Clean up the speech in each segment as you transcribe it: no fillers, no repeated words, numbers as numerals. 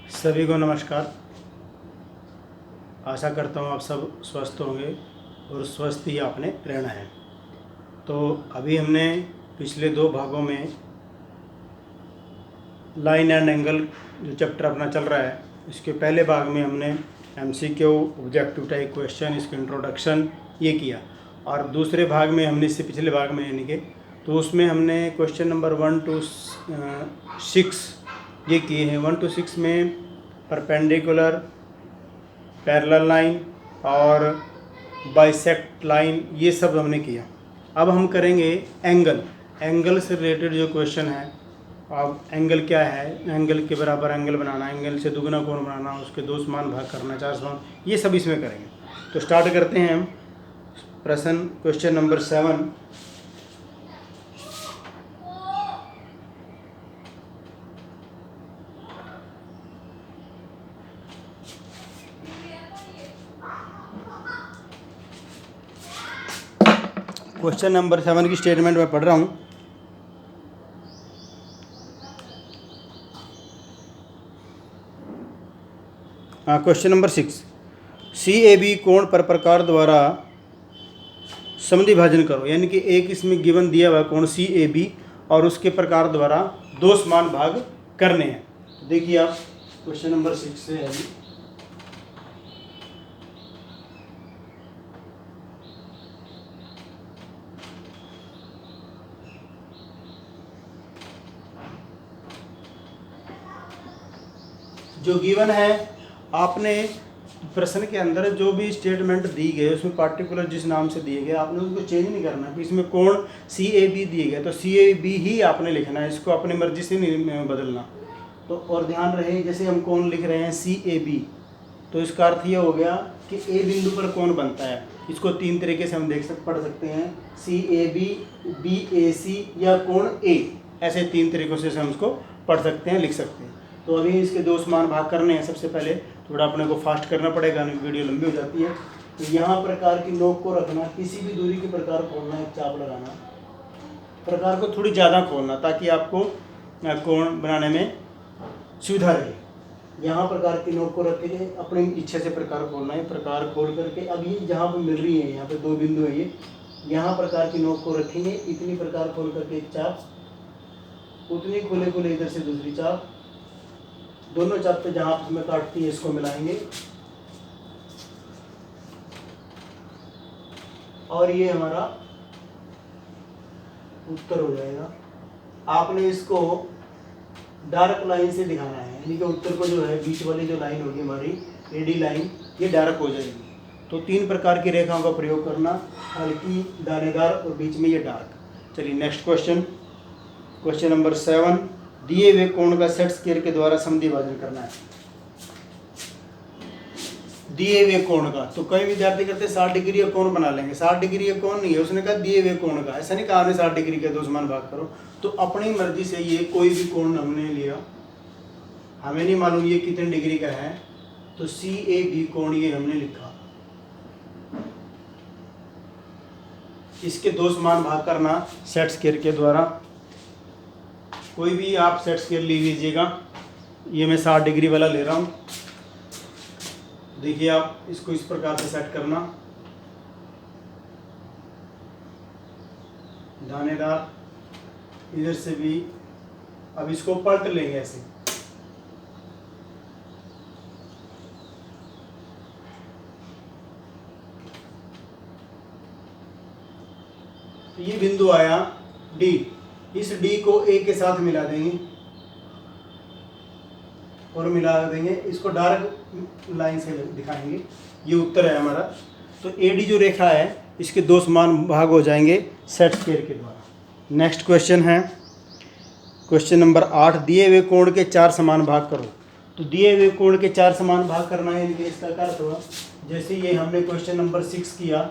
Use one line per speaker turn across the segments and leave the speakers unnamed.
सभी को नमस्कार। आशा करता हूँ आप सब स्वस्थ होंगे और स्वस्थ ही आपने रहना है। तो अभी हमने पिछले 2 भागों में लाइन एंड एंगल जो चैप्टर अपना चल रहा है, इसके पहले भाग में हमने MCQ, ऑब्जेक्टिव टाइप क्वेश्चन, इसके इंट्रोडक्शन ये किया। और दूसरे भाग में हमने इससे पिछले भाग में यानी कि तो उसमें हमने क्वेश्चन नंबर 1 to 6 ये किए हैं। 1 to 6 में परपेंडिकुलर, पैरेलल लाइन और बाइसेक्ट लाइन ये सब हमने किया। अब हम करेंगे एंगल से रिलेटेड जो क्वेश्चन है। अब एंगल क्या है, एंगल के बराबर एंगल बनाना, एंगल से दुगना कोण बनाना, उसके 2 समान भाग करना, 4 समान, ये सब इसमें करेंगे। तो स्टार्ट करते हैं हम प्रश्न क्वेश्चन नंबर 7। क्वेश्चन नंबर 7 की स्टेटमेंट मैं पढ़ रहा हूँ। क्वेश्चन नंबर 6, CAB कोण पर प्रकार द्वारा समद्वि भाजन करो। यानी कि एक इसमें गिवन दिया हुआ कोण CAB और उसके प्रकार द्वारा 2 समान भाग करने हैं। तो देखिए आप क्वेश्चन नंबर 6 से है। जो गिवन है, आपने प्रश्न के अंदर जो भी स्टेटमेंट दी गई उसमें पार्टिकुलर जिस नाम से दिए गए आपने उसको चेंज नहीं करना कि इसमें कोण CAB दिए गए तो CAB ही आपने लिखना है, इसको अपनी मर्जी से नहीं बदलना। तो और ध्यान रहे, जैसे हम कोण लिख रहे हैं CAB, तो इसका अर्थ ये हो गया कि A बिंदु पर कोण बनता है। इसको 3 तरीके से हम पढ़ सकते हैं, CAB, BAC या कोण A। ऐसे 3 तरीक़ों से हम इसको पढ़ सकते हैं, लिख सकते हैं। तो अभी इसके 2 समान भाग करने हैं। सबसे पहले थोड़ा अपने को फास्ट करना पड़ेगा, नहीं वीडियो लंबी हो जाती है। तो यहाँ प्रकार की नोक को रखना, किसी भी दूरी के प्रकार खोलना, एक चाप लगाना, प्रकार को थोड़ी ज़्यादा खोलना ताकि आपको कोण बनाने में सुविधा रहे। यहाँ प्रकार की नोक को रख के अपनी इच्छा से प्रकार खोलना है। प्रकार खोल करके अब ये जहाँ पर मिल रही है, यहाँ पे 2 बिंदु है, ये यहाँ प्रकार की नोक को रखेंगे। इतनी प्रकार खोल करके एक चाप, उतनी खुले इधर से दूसरी चाप, दोनों चाप पे जहाँ आपस में काटती है इसको मिलाएंगे और ये हमारा उत्तर हो जाएगा। आपने इसको डार्क लाइन से दिखाना है, यानी कि उत्तर को जो है बीच वाली जो लाइन होगी हमारी AD लाइन, ये डार्क हो जाएगी। तो 3 प्रकार की रेखाओं का प्रयोग करना, हल्की, दानेदार और बीच में ये डार्क। चलिए नेक्स्ट क्वेश्चन नंबर 7, दिए हुए कोण का सेट स्क्वायर के द्वारा समद्वि भाजन करना है। दिए हुए कोण का, तो कई विद्यार्थी करते 60 डिग्री का कोण बना लेंगे। 60 डिग्री का कोण नहीं है, उसने कहा दिए हुए कोण का। ऐसा नहीं कहा आपने 60 डिग्री का 2 समान भाग करो। तो अपनी मर्जी से ये कोई भी कोण हमने लिया, हमें नहीं मालूम ये कितने डिग्री का है, तो CAB कोण ये हमने लिखा। इसके 2 समान भाग करना सेट स्क्वायर के द्वारा। कोई भी आप सेट स्क्वायर ले लीजिएगा। ये मैं 60 डिग्री वाला ले रहा हूँ। देखिए आप इसको इस प्रकार से सेट करना, दानेदार, इधर से भी। अब इसको पलट लेंगे ऐसे, तो ये बिंदु आया D। इस D को A के साथ मिला देंगे और मिला देंगे, इसको डार्क लाइन से दिखाएंगे। ये उत्तर है हमारा। तो AD जो रेखा है इसके 2 समान भाग हो जाएंगे सेट स्क्वायर के द्वारा। नेक्स्ट क्वेश्चन है क्वेश्चन नंबर 8, दिए हुए कोण के 4 समान भाग करो। तो दिए हुए कोण के 4 समान भाग करना है, यानी कि इसका अर्थ हुआ जैसे ये हमने क्वेश्चन नंबर 6 किया,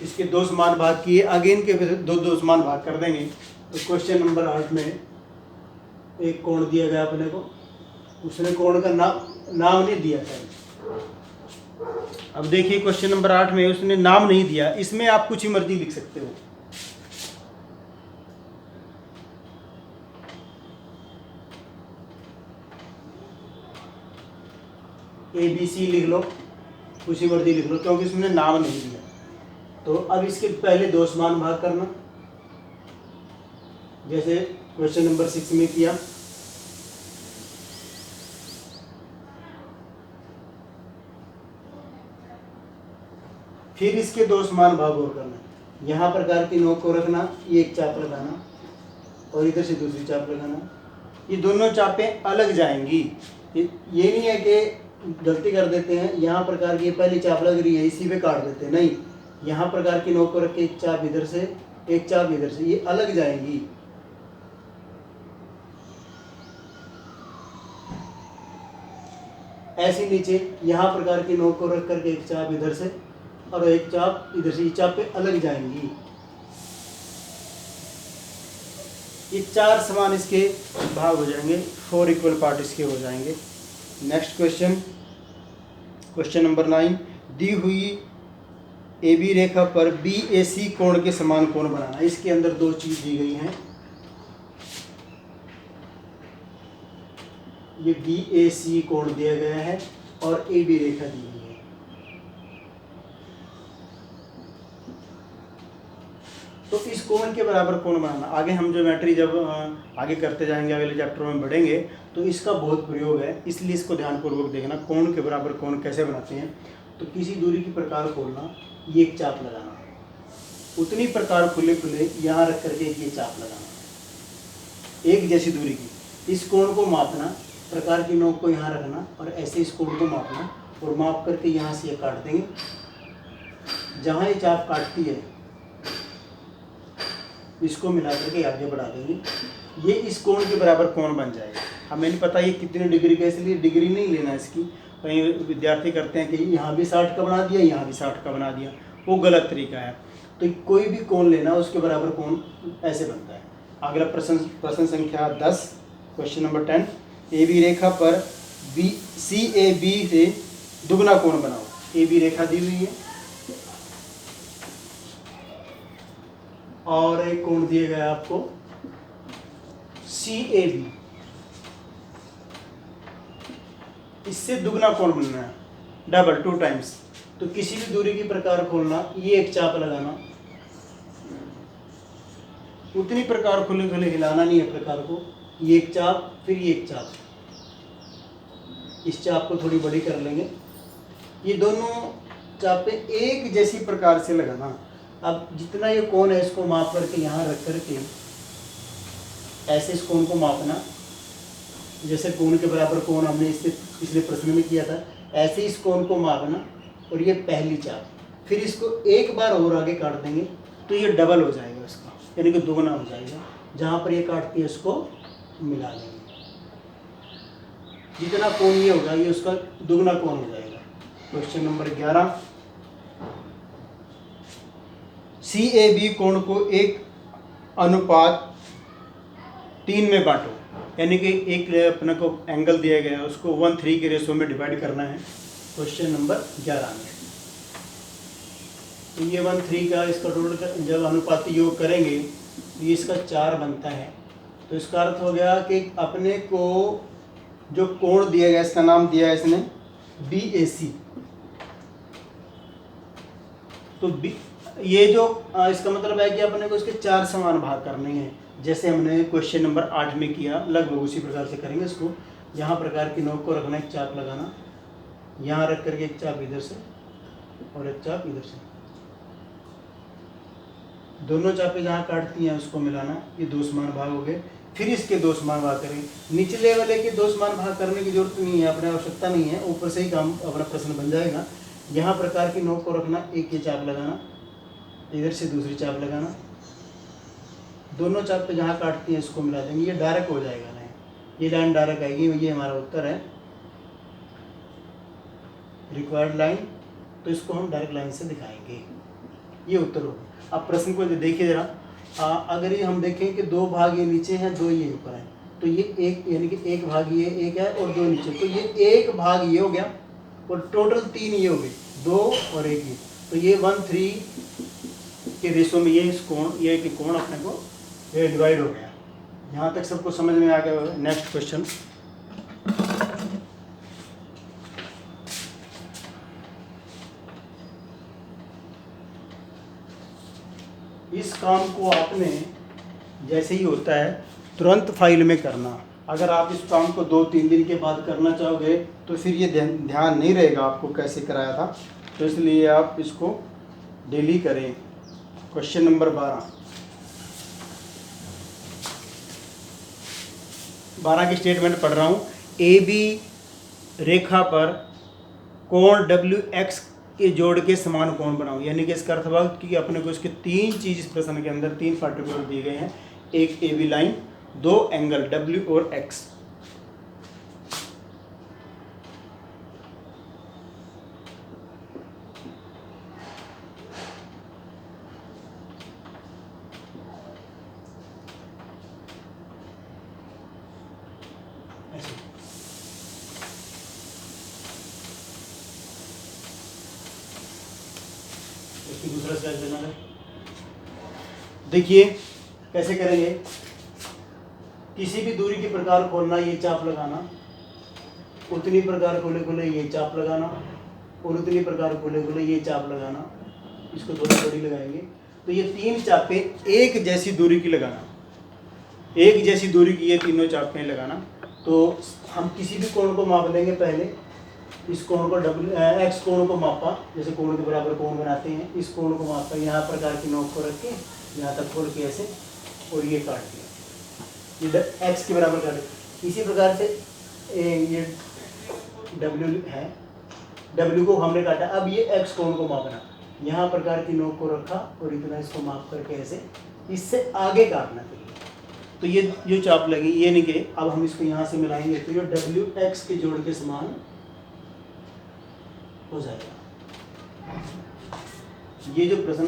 इसके 2 समान भाग किए, आगे इनके 2 समान भाग कर देंगे। तो क्वेश्चन नंबर 8 में एक कोण दिया गया अपने को, उसने कोण का नाम नहीं दिया था। अब देखिए क्वेश्चन नंबर 8 में उसने नाम नहीं दिया, इसमें आप कुछ ही मर्जी लिख सकते हो। ABC लिख लो, उसी वर्दी लिख लो, क्योंकि इसमें नाम नहीं दिया। तो अब इसके पहले दो समान भाग करना, जैसे क्वेश्चन नंबर 6 में किया। फिर इसके दो समान भाग और करना, यहाँ प्रकार की नोक को रखना, ये एक चाप लगाना और इधर से दूसरी चाप लगाना। ये दोनों चापें अलग जाएंगी। ये नहीं है कि गलती कर देते हैं, यहाँ प्रकार की पहली चाप लग रही है इसी पे काट देते हैं, नहीं, यहाँ प्रकार की नोक को रख के एक चाप इधर से एक चाप इधर से, ये अलग जाएंगी। ऐसे नीचे यहाँ प्रकार की नोक को रख करके एक चाप इधर से और एक चाप इधर से, ये चाप पे अलग जाएंगी। ये चार समान इसके भाग हो जाएंगे, 4 इक्वल पार्ट इसके हो जाएंगे। नेक्स्ट क्वेश्चन, क्वेश्चन नंबर 9, दी हुई AB रेखा पर BAC कोण के समान कोण बनाना। इसके अंदर दो चीज दी गई हैं, ये BAC कोण दिया गया है और AB रेखा दी गई है। तो इस कोण के बराबर कोण बनाना, आगे हम ज्योमेट्री जब आगे करते जाएंगे, अगले चैप्टर में बढ़ेंगे तो इसका बहुत प्रयोग है, इसलिए इसको ध्यानपूर्वक देखना। कोण के बराबर कोण कैसे बनाते हैं, तो किसी दूरी की प्रकार खोलना, ये एक चाप लगाना, उतनी प्रकार खुले खुले यहाँ रख करके ये चाप लगाना, एक जैसी दूरी की। इस कोण को मापना, प्रकार की नोक को यहाँ रखना और ऐसे इस कोण को मापना और माप करके यहाँ से ये काट देंगे। जहाँ ये चाप काटती है इसको मिला करके आगे बढ़ा देंगे, ये इस कोण के बराबर कोण बन जाएगा। हमें नहीं पता ये कितने डिग्री का, इसलिए डिग्री नहीं लेना इसकी। कई विद्यार्थी करते हैं कि यहाँ भी 60 का बना दिया, यहाँ भी 60 का बना दिया, वो गलत तरीका है। तो कोई भी कोण लेना, उसके बराबर कोण ऐसे बनता है। अगला प्रश्न संख्या 10, क्वेश्चन नंबर 10, AB रेखा पर CAB से दुगना कोण बनाओ। AB रेखा दी हुई है और एक कोण दिया गया आपको CAB, इससे दुगना कोण बनना है, डबल 2 टाइम्स। तो किसी भी दूरी की प्रकार खोलना, ये एक चाप लगाना, उतनी प्रकार खुले खुले हिलाना नहीं है प्रकार को, ये एक चाप फिर ये एक चाप, इस चाप को थोड़ी बड़ी कर लेंगे। ये दोनों चापें एक जैसी प्रकार से लगाना। अब जितना ये कोण है इसको माप करके यहाँ रख करके ऐसे इस कोण को मापना, जैसे कोण के बराबर कोण हमने इससे पिछले प्रश्न में किया था, ऐसे इस कोण को मापना और ये पहली चाप, फिर इसको एक बार और आगे काट देंगे तो ये डबल हो जाएगा इसका, यानी कि दोगुना हो जाएगा। जहाँ पर ये काटती है इसको मिला लेंगे, जितना कोण ये होगा ये उसका दुगना कोण हो जाएगा। क्वेश्चन नंबर 11, CAB कोण को 1:3 में बांटो, यानी कि एक अपने को एंगल दिया गया है उसको 1:3 के रेशो में डिवाइड करना है। क्वेश्चन नंबर 11 में तो ये 1:3 का इसका टोटल जब अनुपाती योग करेंगे तो ये इसका 4 बनता है। तो इसका अर्थ हो गया कि अपने को जो कोण दिया गया इसका नाम दिया है इसने BAC। तो ये जो इसका मतलब है कि अपने को इसके 4 समान भाग करने हैं, जैसे हमने क्वेश्चन नंबर 8 में किया, लगभग उसी प्रकार से करेंगे इसको। यहाँ प्रकार की नोक को रखना, एक चाप लगाना, यहाँ रख करके एक चाप इधर से और एक चाप इधर से, दोनों चापें जहाँ काटती हैं उसको मिलाना, ये 2 समान भाग हो गए। फिर इसके 2 समान भाग करेंगे, निचले वाले के 2 समान भाग करने की जरूरत नहीं है, अपने आवश्यकता नहीं है, ऊपर से ही काम अपना प्रश्न बन जाएगा। यहाँ प्रकार की नोक को रखना, एक ये चाप लगाना, इधर से दूसरी चाप लगाना, दोनों चाप पे जहाँ काटती हैं इसको मिला देंगे, ये डायरेक्ट हो जाएगा ना, ये लाइन डायरेक्ट आएगी, ये हमारा उत्तर है रिक्वायर्ड लाइन। तो इसको हम डायरेक्ट लाइन से दिखाएंगे, ये उत्तर होगा। अब प्रश्न को देखिए जरा, अगर ये हम देखें कि 2 भाग ये नीचे हैं, 2 ये ऊपर हैं, तो ये एक यानी कि 1 भाग ये एक है और 2 नीचे, तो ये 1 भाग ये हो गया और टोटल 3 ये हो गए, 2 और 1 ये, तो ये 1:3 के रेशो में ये इस कोण, ये कि कोण अपने को ये डिवाइड हो गया। यहाँ तक सबको समझ में आ गया होगा। नेक्स्ट क्वेश्चन, इस काम को आपने जैसे ही होता है तुरंत फाइल में करना। अगर आप इस काम को 2-3 दिन के बाद करना चाहोगे तो फिर ये ध्यान नहीं रहेगा आपको कैसे कराया था, तो इसलिए आप इसको डेली करें। क्वेश्चन नंबर 12 की स्टेटमेंट पढ़ रहा हूँ। ए बी रेखा पर कोण WX के जोड़ के समान कोण बनाओ। यानी कि इसका अर्थ हुआ कि अपने को इसके 3 चीज़ इस प्रश्न के अंदर 3 पार्टिकुलर दिए गए हैं। एक AB लाइन, 2 एंगल W और X। दूसरा स्लाइड देना है। देखिए कैसे करेंगे। किसी भी दूरी के प्रकार खोलना, ये चाप लगाना, उतनी प्रकार खोले खोले ये चाप लगाना, और उतनी प्रकार खोले खोले ये चाप लगाना। इसको थोड़ी थोड़ी लगाएंगे तो ये 3 चापें एक जैसी दूरी की लगाना, एक जैसी दूरी की ये तीनों चापें लगाना। तो हम किसी भी कोण को माप लेंगे। पहले इस कोण को X कोण को मापा, जैसे कोण के बराबर कोण बनाते हैं, इस कोण को मापा, यहाँ प्रकार की नोक को रख के यहाँ तक खोल के ऐसे, और ये काट दिया, ये X के बराबर काट। इसी प्रकार से ये W है, W को हमने काटा। अब ये X कोण को मापना, यहाँ प्रकार की नोक को रखा और इतना इसको माप करके ऐसे इससे आगे काटना चाहिए। तो ये जो चाप लगी ये नहीं कि अब हम इसको यहाँ से मिलाएंगे तो ये WX के जोड़ के समान हो जाएगा। ये जो प्रश्न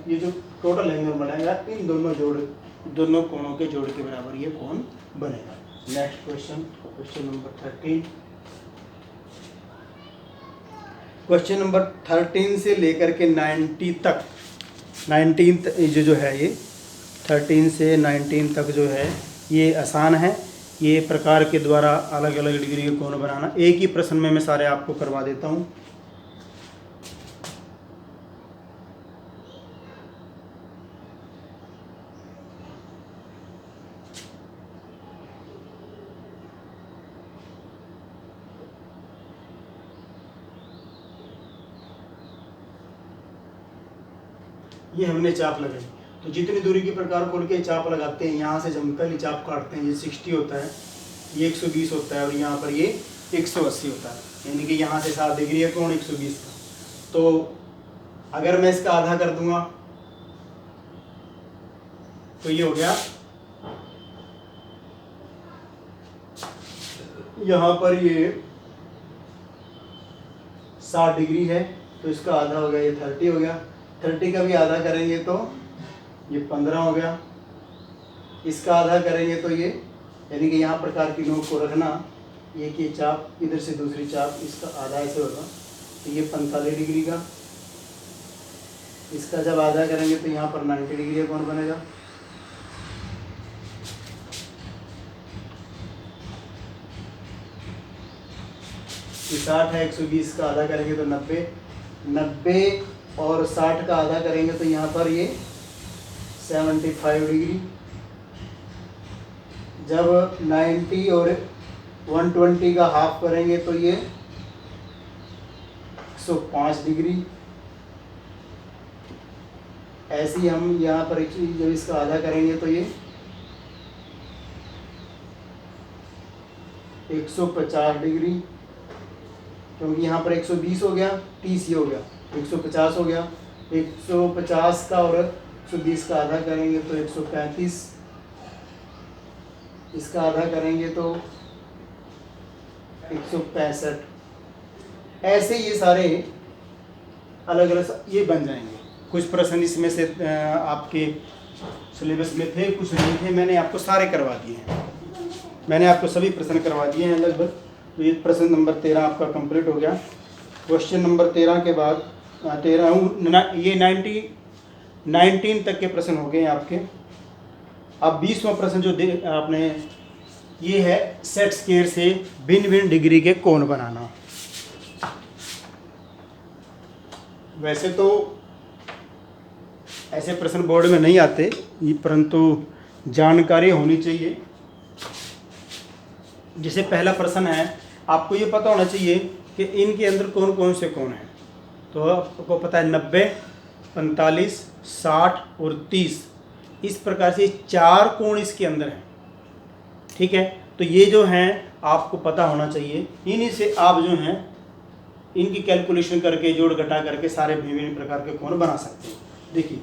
ये जो टोटल एंगल बनाएगा इन दोनों कोणों के जोड़ के बराबर ये कोण बनेगा। Next question, question number 13। Question number 13 से लेकर के 90 तक, 19 जो है ये 13 से 19 तक जो है ये आसान है। ये प्रकार के द्वारा अलग अलग डिग्री के कोण बनाना। एक ही प्रश्न में मैं सारे आपको करवा देता हूँ। ये हमने चाप लगाई, तो जितनी दूरी के प्रकार खोल के चाप लगाते हैं, यहाँ से जब पहली चाप काटते हैं ये 60 होता है, ये 120 होता है और यहाँ पर ये 180 होता है। यानी कि यहाँ से 7 डिग्री है कोण 120 का। तो अगर मैं इसका आधा कर दूंगा तो ये हो गया, यहाँ पर ये 60 डिग्री है तो इसका आधा हो गया, ये 30 हो गया। 30 का भी आधा करेंगे तो ये 15 हो गया। इसका आधा करेंगे तो ये, यानी कि यहाँ प्रकार की नोक को रखना, एक ये चाप इधर से दूसरी चाप, इसका आधा ऐसे होगा तो ये 45 डिग्री का। इसका जब आधा करेंगे तो यहाँ पर 90 डिग्री का कोण बनेगा। ये 60 है, 120 का आधा करेंगे तो 90 और 60 का आधा करेंगे तो यहाँ पर ये 75 डिग्री। जब 90 और 120 का हाफ करेंगे तो ये 105 डिग्री। ऐसे ही हम यहाँ पर जब इसका आधा करेंगे तो ये 150 डिग्री, क्योंकि यहाँ पर 120 हो गया, 30 ये हो गया, 150 हो गया। 150 का और 120 का आधा करेंगे तो 135, इसका आधा करेंगे तो 165। ऐसे ये सारे अलग अलग ये बन जाएंगे। कुछ प्रश्न इसमें से आपके सिलेबस में थे, कुछ नहीं थे, मैंने आपको सारे करवा दिए हैं। मैंने आपको सभी प्रश्न करवा दिए हैं लगभग। तो ये प्रश्न नंबर 13 आपका कंप्लीट हो गया। क्वेश्चन नंबर 13 के बाद 19 तक के प्रश्न हो गए आपके। अब 20वां प्रश्न जो आपने, ये है सेट स्क्वायर से भिन्न भिन्न डिग्री के कोण बनाना। वैसे तो ऐसे प्रश्न बोर्ड में नहीं आते, परंतु जानकारी होनी चाहिए। जैसे पहला प्रश्न है, आपको ये पता होना चाहिए कि इनके अंदर कौन कौन से कोण हैं। तो आपको पता है 90, 45, 60 और 30, इस प्रकार से 4 कोण इसके अंदर हैं। ठीक है, तो ये जो हैं आपको पता होना चाहिए। इन्हीं से आप जो हैं इनकी कैलकुलेशन करके, जोड़ घटा करके सारे विभिन्न प्रकार के कोण बना सकते हैं। देखिए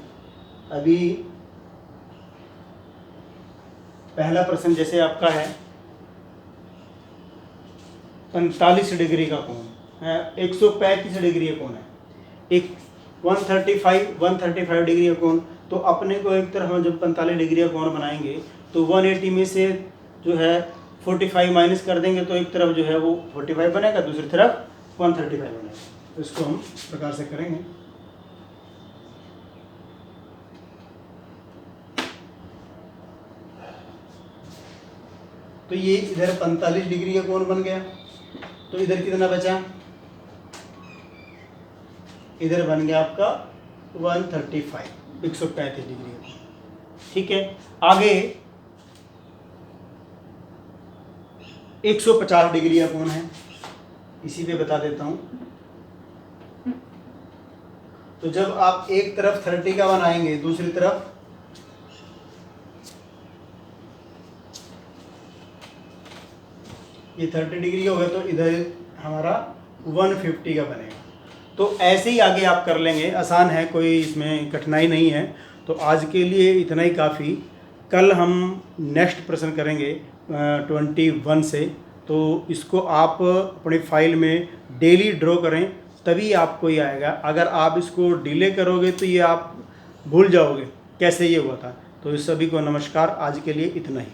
अभी पहला प्रश्न जैसे आपका है 45 डिग्री का कोण है, 135 डिग्री का कोण है, एक 135 डिग्री का कोण। तो अपने को एक तरफ हम जब 45 डिग्री का कोण बनाएंगे तो 180 में से जो है 45 माइनस कर देंगे, तो एक तरफ जो है वो 45 बनेगा, दूसरी तरफ 135 बनेगा। तो इसको हम इस प्रकार से करेंगे। तो ये इधर 45 डिग्री का कोण बन गया, तो इधर कितना बचा, इधर बन गया आपका 135, 135 डिग्री का। ठीक है, आगे 150 डिग्री का कोण है, इसी पे बता देता हूं। तो जब आप एक तरफ 30 का बनाएंगे, दूसरी तरफ ये 30 डिग्री का होगा, तो इधर हमारा 150 का बनेगा। तो ऐसे ही आगे आप कर लेंगे, आसान है, कोई इसमें कठिनाई नहीं है। तो आज के लिए इतना ही काफ़ी। कल हम नेक्स्ट प्रश्न करेंगे 21 से। तो इसको आप अपनी फाइल में डेली ड्रॉ करें, तभी आपको ये आएगा। अगर आप इसको डिले करोगे तो ये आप भूल जाओगे कैसे ये हुआ था। तो इस सभी को नमस्कार, आज के लिए इतना ही।